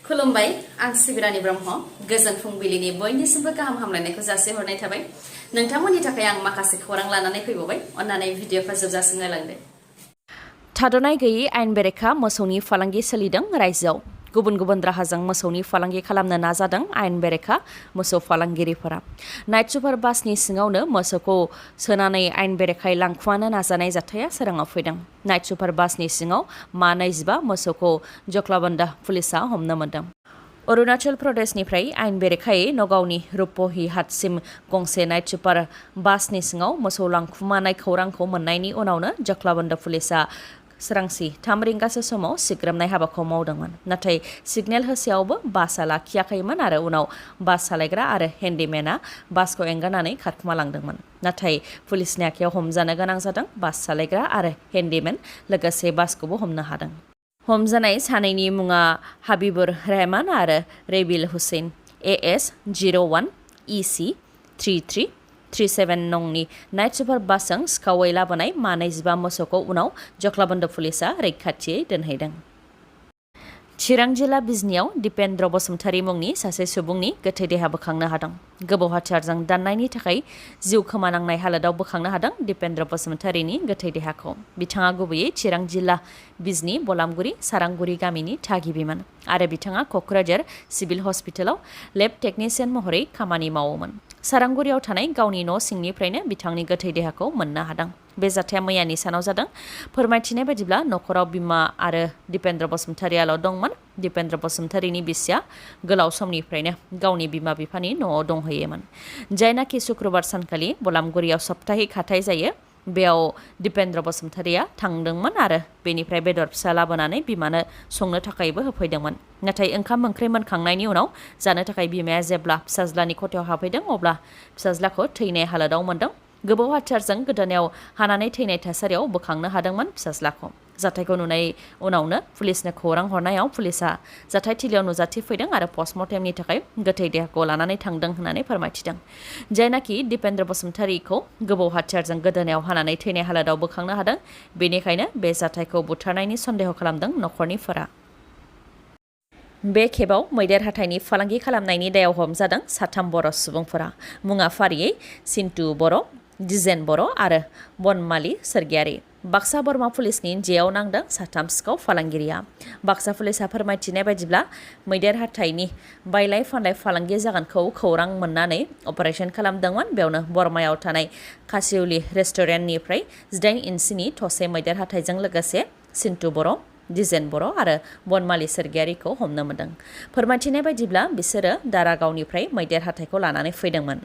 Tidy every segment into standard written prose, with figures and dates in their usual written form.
खुलुमबाय आं सिबिरानि ब्रह्म गोजोन फुंबिलिनि बयनिसिमबो गाहाम हामलायनायखौ जासिहरनाय थाबाय नोंथांमोननि थाखाय आं माखासे खौरां लानानै फैबावबाय अन्नानै भिडिअखौ जोबजासिम नायलांदो थाद'नाय गैयै आयेन बेरेखा मोसौनि फालांगि सोलिदों रायजोआव गुबुन गुबुन राहाजों मोसौनि फालांगि खालामनो नाजादों आयेन बेरेखा मोसौ फालांगिरिफोरा नाइट सुपार बासनि सिङावनो मोसौखौ सोनानै आयेन बेरेखायै लांखुमानो नाजानाय जाथाया सोराङाव फैदों नाइट सुपार बासनि सिङाव मानै 25 मोसौखौ जख्लाबन्दा पुलिसा हमनो मोन्दों अरुणाचल प्रदेशनिफ्राय आयेन बेरेखायै नगावनि रुपहि हाटसिम गंसे नाइट सुपार बासनि सिङाव मोसौ लांखुमानाय खौरांखौ मोननायनि उनावनो जख्लाबन्दा पुलिसा सोरांसि 3 रिंगासो समाव सिग्रोमनाय हाबाखौ मावदोंमोन नाथाय सिगनेल होसेयावबो बासआ लाखियाखैमोन आरो उनाव बास सालायग्रा आरो हेन्डिमेना बासखौ एंगारनानै खारखुमालांदोंमोन नाथाय पुलिसनि आखायाव हमजानो गोनां जादों बास सालायग्रा आरो हेन्डिमेन लोगोसे बासखौबो हमनो हादों हमजानाय सानैनि मुङा हाबिबुर रहमान आरो रेबिल हुसैन AS 01 EC 3337 नंनि नाइट सुपार बासजों सिखावै लाबोनाय मानै 25 मोसौखौ उनाव जख्लाबन्द पुलिसा रैखाथियै दोनहैदों चिरां जिल्ला बिजनियाव दिपेन्द्र बसुमतारी मुंनि सासे सुबुंनि गोथै देहा बोखांनो हादों गोबौ हाथियारजों दाननायनि थाखाय जिउ खोमानांनाय हालोदाव बोखांनो हादों दिपेन्द्र बसुमतारीनि गोथै देहाखौ बिथाङा गुबैयै चिरां जिल्ला बिजनि बलामगुरि सारांगुरि गामिनि थागिबिमोन आरो बिथाङा क'क्राझार सिभिल हस्पिटालाव लेब टेकनिशियान महरै खामानि मावोमोन सारांगुरियाव थानाय गावनि न' सिंनिफ्रायनो बिथांनि गोथै देहाखौ मोननो हादों बे जाथाया मैयानि सानाव जादों फोरमायथिनाय बायदिब्ला नखराव बिमा आरो दिपेन्द्र बसुमतारीयाल' दंमोन दिपेन्द्र बसुमतारीनि बिसिया गोलाव समनिफ्रायनो गावनि बिमा बिफानि न'आव दंहैयोमोन जायनाखि शुक्रबार सानखालि बलामगुरियाव सप्ताहिक हाथाय जायो बेयाव दिपेन्द्र बसुमतारीया थांदोंमोन आरो बेनिफ्राय बेदर फिसा लाबोनानै बिमानो संनो थाखायबो होफैदोंमोन नाथाय ओंखाम ओंख्रि मोनखांनायनि उनाव जानो थाखाय बिमाया जेब्ला फिसाज्लानि खथायाव हाबफैदों अब्ला फिसाज्लाखौ थैनाय हालोदाव मोन्दों गोबौ हाथियारजों गोदोनायाव हानानै थैनाय थासारियाव बोखांनो हादोंमोन फिसाज्लाखौ जाथायखौ नुनाय उनावनो पुलिसनो खौरां हरनायाव पुलिसा जाथायथिलियाव नुजाथिफैदों आरो पस्टमर्टेमनि थाखाय गोथै देहाखौ लानानै थांदों होननानै फोरमायथिदों जायनाखि दिपेन्द्र बसुमतारीखौ गोबौ हाथियारजों गोदोनायाव हानानै थैनाय हालोदाव बोखांनो हादों बेनिखायनो बे जाथायखौ बुथारनायनि सन्देह खालामदों नखरनिफोरा बे खेबाव मैदेर हाथाइनि फालांगि खालामनायनि दायाव हमजादों 3 बर' सुबुंफोरा मुङा फारियै सिन्टु बर' दिजेन बर' आरो बनमालि सोरगियारि बाक्सा बोरमा पुलिसनि जेयाव नांदों 3 सिखाव फालांगिरिया बाक्सा पुलिसा फोरमायथिनाय बायदिब्ला मैदेर हाथाइनि बायलाय फानलाय फालांगि जागोनखौ खौरां मोननानै अपारेशन खालामदोंमोन बेयावनो बरमायाव थानाय कासिउलि रेस्टुरेन्टनिफ्राय 18 इन्सिनि थसे मैदेर हाथाइजों लोगोसे सिन्टु बर' दिजेन बर' आरो बनमालि सोरगियारिखौ हमनो मोन्दों फोरमायथिनाय बायदिब्ला बिसोरो दारागावनिफ्राय मैदेर हाथाइखौ लानानै फैदोंमोन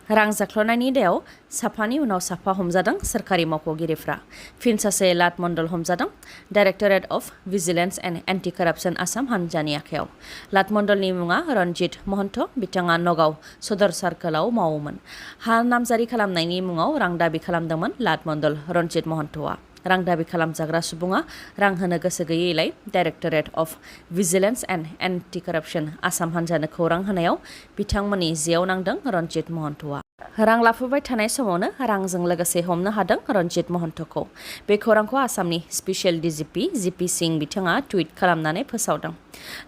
रां जाख्ल'नायनि दायाव साफानि उनाव साफा हमजादों सोरखारि मावख'गिरिफ्रा फिन सासे लाट मण्डल हमजादों directorate of vigilance and anti corruption Assam हान्जानि आखायाव लाट मण्डलनि मुङा रन्जित महन्त बिथाङा नगाव सदर सार्कोलाव मावोमोन हा नामजारि खालामनायनि मुङाव रां दाबि खालामदोंमोन लाट मण्डल रन्जित महन्तआ रां दाबि खालामजाग्रा सुबुङा रां होनो गोसो गैयैलाय directorate of vigilance and anti corruption Assam हान्जानो खौरां होनायाव बिथांमोननि जेयाव नांदों रन्जित महन्तआ रां लाफुबाय थानाय समावनो रांजों लोगोसे हमनो हादों रन्जित महन्तखौ बे खौरांखौ आसामनि स्पेसियेल DGP जिपि सिं बिथाङा टुइट खालामनानै फोसावदों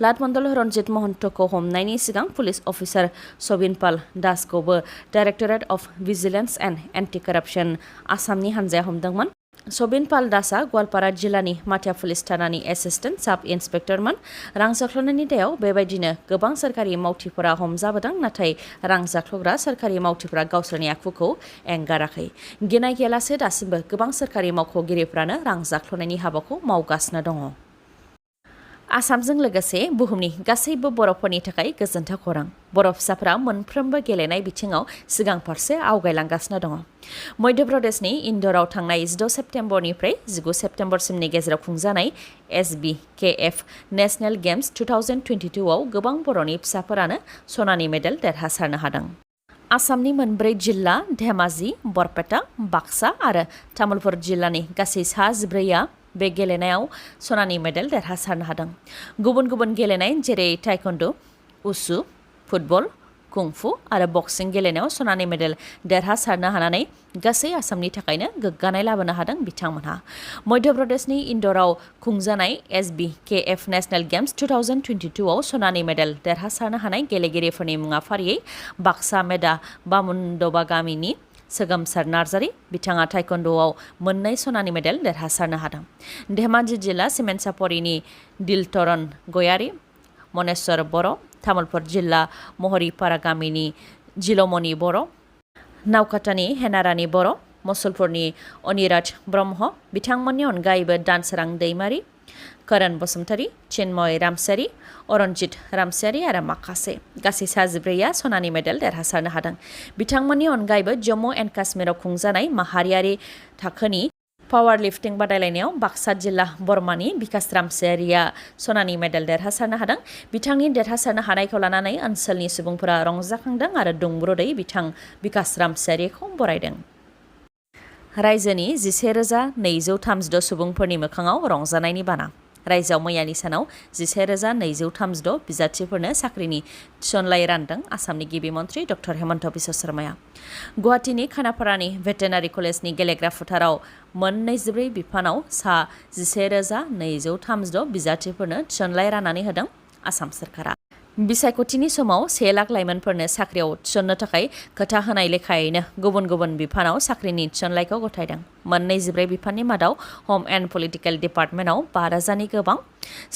लाट मण्डल रन्जित महन्तखौ हमनायनि सिगां पुलिस अफिसार सबिन पाल दासखौबो directorate of vigilance and anti corruption आसामनि हान्जाया हमदोंमोन सबिन पाल दासआ गवालपारा जिल्लानि माथिया पुलिस थानानि एसिस्टेन्ट साब इन्सपेक्टरमोन रां जाख्ल'नायनि दायाव बेबायदिनो गोबां सोरखारि मावथिफोरा हमजाबोदों नाथाय रां जाख्ल'ग्रा सोरखारि मावथिफोरा गावसोरनि आखुखौ एंगाराखै गिनाय गैयालासे दासिमबो गोबां सोरखारि मावख'गिरिफ्रानो रां जाख्ल'नायनि हाबाखौ मावगासिनो दङ आसामजों लोगोसे बुहुमनि गासैबो बर'फोरनि थाखाय गोजोनथाव खौरां बर' फिसाफोरा मोनफ्रोमबो गेलेनाय बिथिङाव सिगां फारसे आवगायलांगासिनो दङ मध्य प्रदेशनि इन्द'राव थांनाय 16 सेप्तेम्बरनिफ्राय 19 सेप्तेम्बरसिमनि गेजेराव खुंजानाय SBKF नेशनेल गेम्स 2022 आव गोबां बर'नि फिसाफोरानो सनानि मेडेल देरहासारनो हादों आसामनि 4 जिल्ला धेमाजि बरपेटा बाक्सा आरो तामुलपुर जिल्लानि गासै 14आ बे गेलेनायाव सनानि मेडेल देरहासारनो हादों गुबुन गुबुन गेलेनाय जेरै टाइकन्डु उसु फुटबल कुंफु आरो बक्सिं गेलेनायाव सनानि मेडेल देरहासारनो हानानै गासै आसामनि थाखायनो गोग्गानाय लाबोनो हादों बिथांमोनहा। मध्य प्रदेशनि इन्दराव खुंजानाय SBKF नेशनेल गेम्स 2022 आव सनानि मेडेल देरहासारनो हानाय गेलेगिरिफोरनि मुङा फारियै बाक्सा मेदा बामुन्दबा गामिनि सोगोमसार नार्जारी बिथाङा टाइकन्ड'आव मोननै सनानि मेडेल देरहासारनो हादों। धेमाजि जिल्ला सिमेन्सापरिनि दिलतरन गयारी मनेश्वर बर', तामुलपुर जिल्ला महरीपारा गामिनि जिलमणि बर', नावकाटानि हेनारानि बर', मसलपुरनि अनिराज ब्रह्म बिथांमोननि अनगायैबो दानसोरां दैमारी, करण बसुमतारी, चिन्मय रामसियारी, अरनजित रामसियारी आरो माखासे गासै 14 सनानि मेडेल देरहासारनो हादों। बिथांमोननि अनगायैबो जम्मु एन्ड काश्मीराव खुंजानाय माहारियारि थाखोनि पावार लिफ्टिं बादायलायनायाव बाक्सा जिल्ला बरमानि बिकास रामसियारीया सनानि मेडेल देरहासारनो हादों। बिथांनि देरहासारनो हानायखौ लानानै ओनसोलनि सुबुंफोरा रंजाखांदों आरो दुंब्रुदै बिथां बिकास रामसियारीखौ बरायदों। रायजोनि 11,236 सुबुंफोरनि मोखाङाव रंजानायनि बाना। रायजोआव मैयानि सानाव 11,236 बिजाथिफोरनो साख्रिनि थिसनलाइ रानदों आसामनि गिबि मन्थ्रि डक्टर हेमन्त बिश्व शर्माया। गुवाहाटीनि खानापारानि भेटेनारि कलेजनि गेलेग्रा फोथाराव मोन 24 बिफानाव सा 11,236 बिजाथिफोरनो थिसनलाइ राननानै होदों आसाम सोरखारा। बिसायख'थिनि समाव 1 लाख लाइमोनफोरनो साख्रियाव थिसननो थाखाय खोथा होनाय लेखायैनो गुबुन गुबुन बिफानाव साख्रिनि थिसनलाइखौ गथायदों। मोन 24 बिफाननि मादाव हम एन्ड पलिटिकेल डिपार्टमेन्टआव 5,000नि गोबां,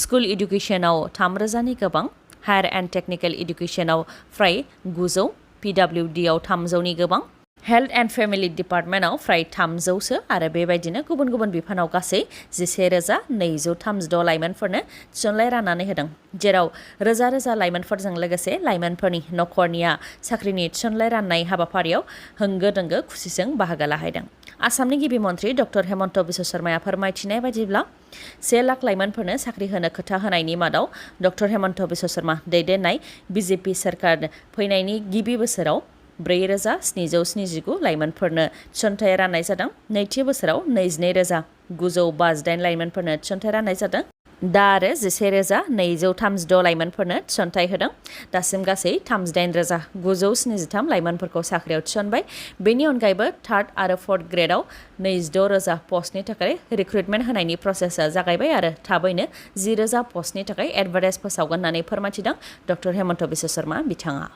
स्कुल इडुकेसनाव 3,000नि गोबां, हायार एन्ड टेक्निकेल इडुकेसनाव फ्राय 900, PWDआव 300नि गोबां, हेल्थ एन्ड फेमिलि डिपार्टमेन्टआव फ्राय 300सो आरो बेबायदिनो गुबुन गुबुन बिफानाव गासै 11,236 लाइमोनफोरनो थिसनलाइ राननानै होदों, जेराव रोजा रोजा लाइमोनफोरजों लोगोसे लाइमोनफोरनि नखरनिया साख्रिनि थिसनलाइ राननाय हाबाफारियाव होंगो दोंगो खुसिजों बाहागो लाहैदों। आसामनि गिबि मन्थ्रि डक्टर हेमन्त बिश्व शर्माया फोरमायथिनाय बायदिब्ला 1 लाख लाइमोनफोरनो साख्रि होनो खोथा होनायनि मादाव डक्टर हेमन्त बिश्व शर्मा दैदेननाय BJP सोरखार फैनायनि गिबि बोसोराव 4,779 लाइमोनफोरनो थिसनथाइ राननाय जादों। नैथि बोसोराव 22,958 लाइमोनफोरनो थिसनथाइ राननाय जादों। दा आरो 11,236 लाइमोनफोरनो थिसनथाइ होदों। दासिम गासै 38,973 लाइमोनफोरखौ साख्रियाव थिसनबाय। बेनि अनगायैबो थार्ड आरो फर्थ ग्रेडआव 26,000 पस्टनि थाखाय रिक्रुटमेन्ट होनायनि प्रसेसआ जागायबाय आरो थाबैनो 10,000 पस्टनि थाखाय एडभार्टाइज फोसावगोन होननानै फोरमायथिदों डक्टर हेमन्त बिश्व शर्मा बिथाङा।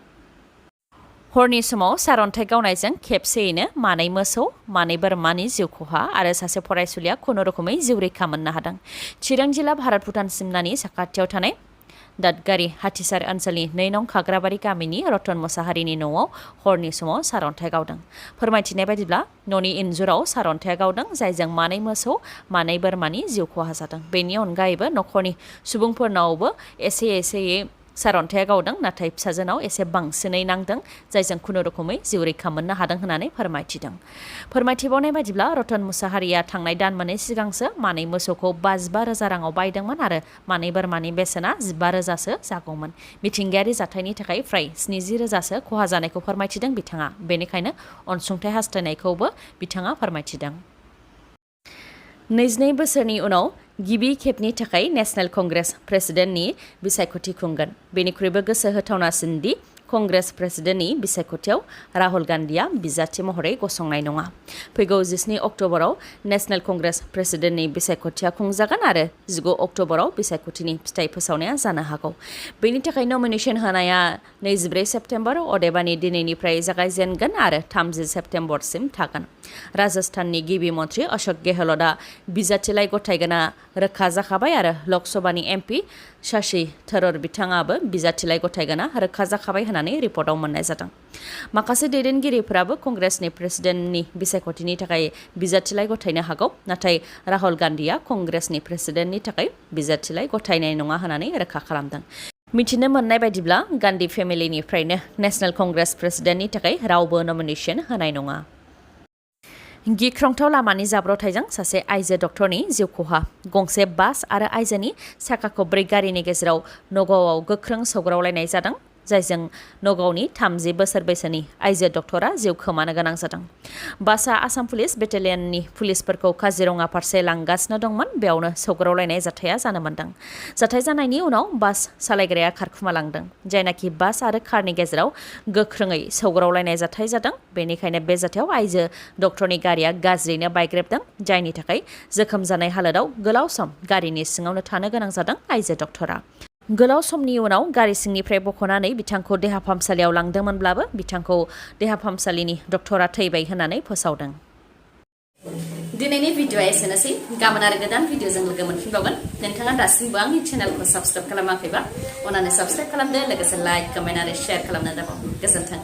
हरनि समाव सारअन्थाइ गावनायजों खेबसेयैनो मानै मोसौ, मानै बोरमानि जिउ खहा आरो सासे फरायसुलिया खुनुरुखुमै जिउ रैखा मोननो हादों। चिरां जिल्ला भारत भुटान सिमनानि साखाथियाव थानाय दादगारि हाथिसार ओनसोलनि 2 नं खाग्राबारि गामिनि रतन मुसाहारिनि न'आव हरनि समाव सारअन्थाइ गावदों। फोरमायथिनाय बायदिब्ला न'नि इन्जुराव सारअन्थाइया गावदों, जायजों मानै मोसौ, मानै बोरमानि जिउ खहा जादों। बेनि अनगायैबो नखरनि सुबुंफोरनावबो एसेयै सारअन्थाइया गावदों, नाथाय फिसाजोनाव एसे बांसिनै नांदों, जायजों खुनुरुखुमै जिउ रैखा मोननो हादों होननानै फोरमायथिदों। फोरमायथिबावनाय बायदिब्ला रतन मुसाहारिया थांनाय दान मोननै सिगांसो मानै मोसौखौ 55,000 राङाव बायदोंमोन आरो मानै बोरमानि बेसेना 15,000सो जागौमोन। मिथिंगायारि जाथायनि थाखाय फ्राय 70,000सो खहा जानायखौ फोरमायथिदों बिथाङा। बेनिखायनो अनसुंथाइ हास्थायनायखौबो बिथाङा फोरमायथिदों। 22 बोसोरनि उनाव गिबि खेबनि थाखाय नेशनेल कंग्रेस प्रेसिडेन्टनि बिसायख'थि खुंगोन। बेनिख्रुइबो गोसो होथावनासिन दि कंग्रेस प्रेसिडेन्टनि बिसायख'थियाव राहुल गान्धीया बिजाथि महरै गसंनाय नङा। फैगौ 19 अक्ट'बराव नेशनेल कंग्रेस प्रेसिडेन्टनि बिसायख'थिया खुंजागोन आरो 19 अक्ट'बराव बिसायख'थिनि फिथाइ फोसावनाया जानो हागौ। बेनि थाखाय नमिनेसन होनाया 24 सेप्तेम्बर अदेबानि दिनैनिफ्राय जागायजेनगोन आरो 30 सेप्तेम्बरसिम थागोन। राजस्थाननि गिबि मन्थ्रि अशोक गेहलतआ बिजाथिलाइ गथायगोना रोखा जाखाबाय आरो लकसभानि MP शशि थरूर बिथाङाबो बिजाथिलाइ गथायगोना रोखा जाखाबाय होननानै रिपर्टआव मोननाय जादों। माखासे दैदेनगिरिफोराबो कंग्रेसनि प्रेसिडेन्टनि बिसायख'थिनि थाखाय बिजाथिलाइ गथायनो हागौ, नाथाय राहुल गान्धीया कंग्रेसनि प्रेसिडेन्टनि थाखाय बिजाथिलाइ गथायनाय नङा होननानै रोखा खालामदों। मिथिनो मोननाय बायदिब्ला गान्धी फेमिलिनिफ्रायनो नेशनेल कंग्रेस प्रेसिडेन्टनि थाखाय रावबो नमिनेसन होनाय नङा। गिख्रंथाव लामानि जाब्रबथायजों सासे आइजो डक्टरनि जिउ खहा। गंसे बास आरो आइजोनि साखा खबब्रै गारिनि गेजेराव नगावआव गोख्रों सौग्रावलायनाय जादों। जायजों नगावनि 30 बोसोर बैसोनि आइजो डक्टरा जिउ खोमानो गोनां जादों। बासआ आसाम पुलिस बेटेलियननि पुलिसफोरखौ काजिरङा फारसे लांगासिनो दंमोन। बेयावनो सौग्रावलायनाय जाथाया जानो मोन्दों। जाथाय जानायनि उनाव बास सालायग्राया खारखुमालांदों। जायनाखि बास आरो कारनि गेजेराव गोख्रोङै सौग्रावलायनाय जाथाय जादों। बेनिखायनो बे जाथायाव आइजो डक्टरनि गारिया गाज्रियैनो बायग्रेबदों। जायनि थाखाय जोखोम जानाय हालोदाव गोलाव सम गारिनि सिङावनो थानो गोनां जादों आइजो डक्टरा। गोलाव समनि उनाव गारि सिंनिफ्राय बख'नानै बिथांखौ देहा फाहामसालियाव लांदोंमोनब्लाबो बिथांखौ देहा फाहामसालिनि डक्टरा थैबाय होननानै फोसावदों। दिनैनि भिडिअ'आ एसेनोसै। गाबोन आरो गोदान भिडिअ'जों लोगो मोनफिनबावगोन। नोंथाङा दासिमबो आंनि चेनेलखौ साबस्क्राइब खालामाखैबा अन्नानै साबस्क्राइब खालामदो। लोगोसे लाइक, कमेन्ट आरो शेयार खालामनो दाबाव। गोजोन्थों।